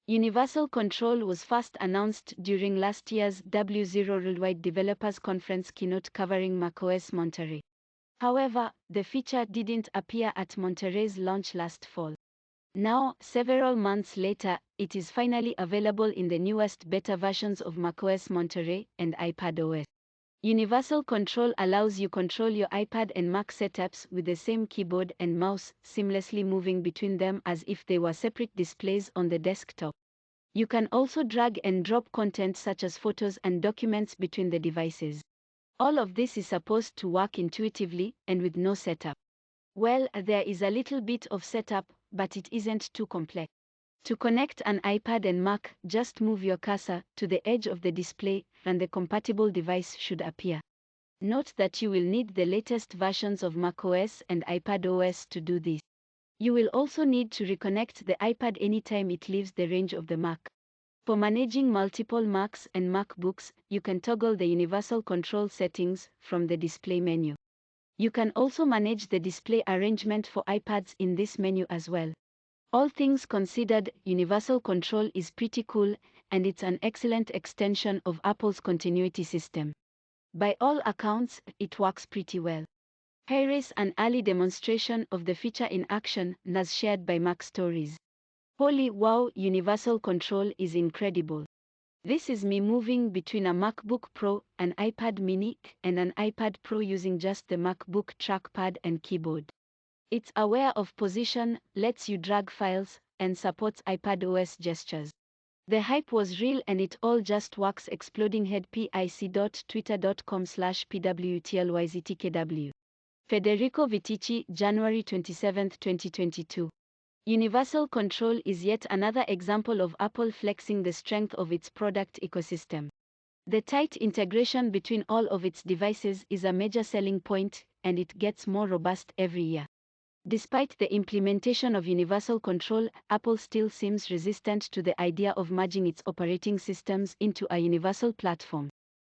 Universal Control was first announced during last year's W0rldwide Developers Conference keynote covering macOS Monterey. However, the feature didn't appear at Monterey's launch last fall. Now, several months later, it is finally available in the newest beta versions of macOS Monterey and iPadOS. Universal Control allows you control your iPad and Mac setups with the same keyboard and mouse, seamlessly moving between them as if they were separate displays on the desktop. You can also drag and drop content such as photos and documents between the devices. All of this is supposed to work intuitively and with no setup. Well, there is a little bit of setup, but it isn't too complex. To connect an iPad and Mac, just move your cursor to the edge of the display and the compatible device should appear. Note that you will need the latest versions of macOS and iPadOS to do this. You will also need to reconnect the iPad anytime it leaves the range of the Mac. For managing multiple Macs and MacBooks, you can toggle the Universal Control settings from the display menu. You can also manage the display arrangement for iPads in this menu as well. All things considered, Universal Control is pretty cool, and it's an excellent extension of Apple's continuity system. By all accounts, it works pretty well. Here is an early demonstration of the feature in action, as shared by MacStories. Holy wow, Universal Control is incredible. This is me moving between a MacBook Pro, an iPad mini, and an iPad Pro using just the MacBook trackpad and keyboard. It's aware of position, lets you drag files, and supports iPadOS gestures. The hype was real and it all just works. Exploding head pic.twitter.com/pwtlYztkW. Federico Vitici, January 27, 2022. Universal Control is yet another example of Apple flexing the strength of its product ecosystem. The tight integration between all of its devices is a major selling point, and it gets more robust every year. Despite the implementation of Universal Control, Apple still seems resistant to the idea of merging its operating systems into a universal platform.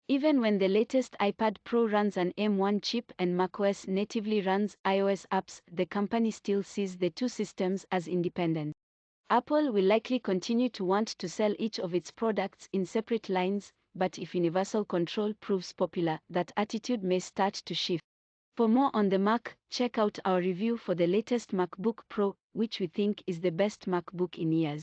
Even when the latest iPad Pro runs an M1 chip and macOS natively runs iOS apps, the company still sees the two systems as independent. Apple will likely continue to want to sell each of its products in separate lines, but if Universal Control proves popular, that attitude may start to shift. For more on the Mac, check out our review for the latest MacBook Pro, which we think is the best MacBook in years.